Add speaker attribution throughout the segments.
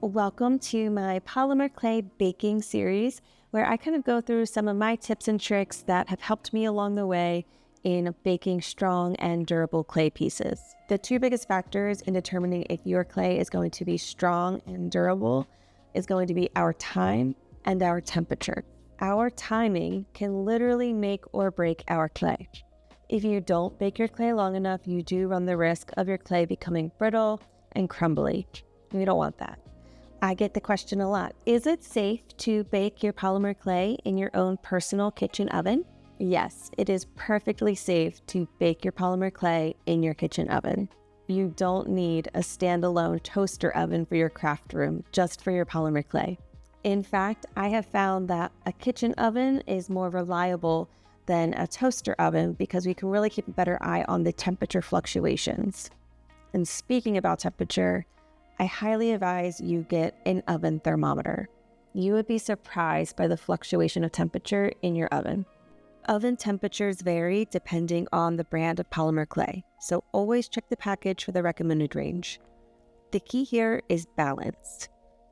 Speaker 1: Welcome to my polymer clay baking series, where I kind of go through some of my tips and tricks that have helped me along the way in baking strong and durable clay pieces. The two biggest factors in determining if your clay is going to be strong and durable is going to be our time and our temperature. Our timing can literally make or break our clay. If you don't bake your clay long enough, you do run the risk of your clay becoming brittle and crumbly. We don't want that. I get the question a lot. Is it safe to bake your polymer clay in your own personal kitchen oven? Yes, it is perfectly safe to bake your polymer clay in your kitchen oven. You don't need a standalone toaster oven for your craft room just for your polymer clay. In fact, I have found that a kitchen oven is more reliable than a toaster oven because we can really keep a better eye on the temperature fluctuations. And speaking about temperature, I highly advise you get an oven thermometer. You would be surprised by the fluctuation of temperature in your oven. Oven temperatures vary depending on the brand of polymer clay, so always check the package for the recommended range. The key here is balance.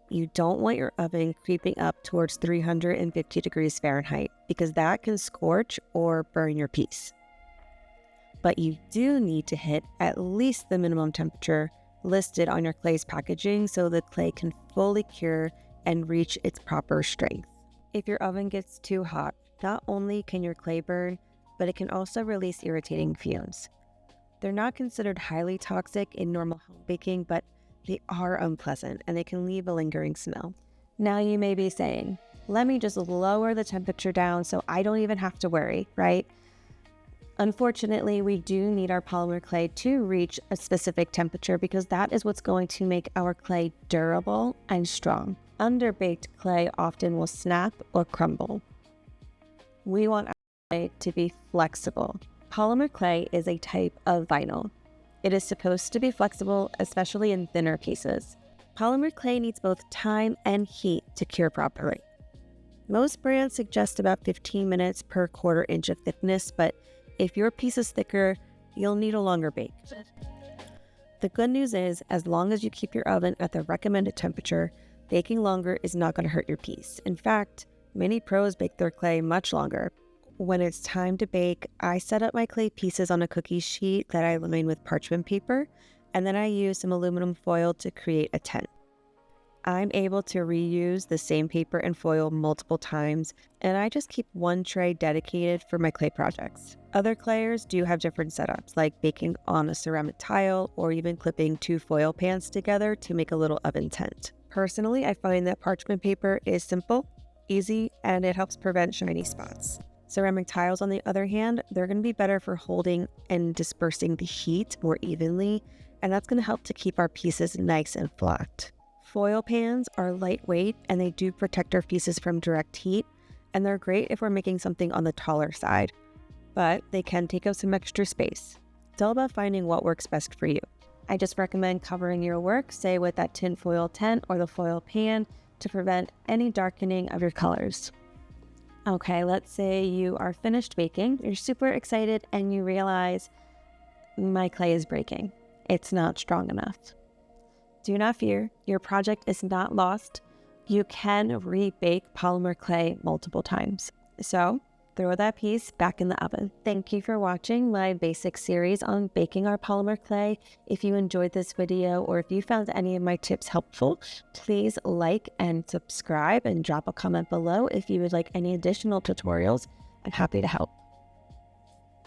Speaker 1: You don't want your oven creeping up towards 350 degrees Fahrenheit because that can scorch or burn your piece. But you do need to hit at least the minimum temperature listed on your clay's packaging so the clay can fully cure and reach its proper strength. If your oven gets too hot, not only can your clay burn, but it can also release irritating fumes. They're not considered highly toxic in normal home baking, but they are unpleasant and they can leave a lingering smell. Now you may be saying, let me just lower the temperature down so I don't even have to worry, right? Unfortunately, we do need our polymer clay to reach a specific temperature because that is what's going to make our clay durable and strong. Underbaked clay often will snap or crumble. We want our clay to be flexible. Polymer clay is a type of vinyl. It is supposed to be flexible, especially in thinner pieces. Polymer clay needs both time and heat to cure properly. Most brands suggest about 15 minutes per quarter inch of thickness, but if your piece is thicker, you'll need a longer bake. The good news is, as long as you keep your oven at the recommended temperature, baking longer is not going to hurt your piece. In fact, many pros bake their clay much longer. When it's time to bake, I set up my clay pieces on a cookie sheet that I line with parchment paper, and then I use some aluminum foil to create a tent. I'm able to reuse the same paper and foil multiple times, and I just keep one tray dedicated for my clay projects. Other clayers do have different setups, like baking on a ceramic tile or even clipping two foil pans together to make a little oven tent. Personally, I find that parchment paper is simple, easy, and it helps prevent shiny spots. Ceramic tiles, on the other hand, they're going to be better for holding and dispersing the heat more evenly, and that's going to help to keep our pieces nice and flat. Foil pans are lightweight and they do protect our pieces from direct heat, and they're great if we're making something on the taller side, but they can take up some extra space. It's all about finding what works best for you. I just recommend covering your work, say with that tin foil tent or the foil pan, to prevent any darkening of your colors. Okay, let's say you are finished baking, you're super excited, and you realize my clay is breaking. It's not strong enough. Do not fear, your project is not lost. You can rebake polymer clay multiple times. So throw that piece back in the oven. Thank you for watching my basic series on baking our polymer clay. If you enjoyed this video or if you found any of my tips helpful, please like and subscribe and drop a comment below if you would like any additional tutorials. I'm happy to help.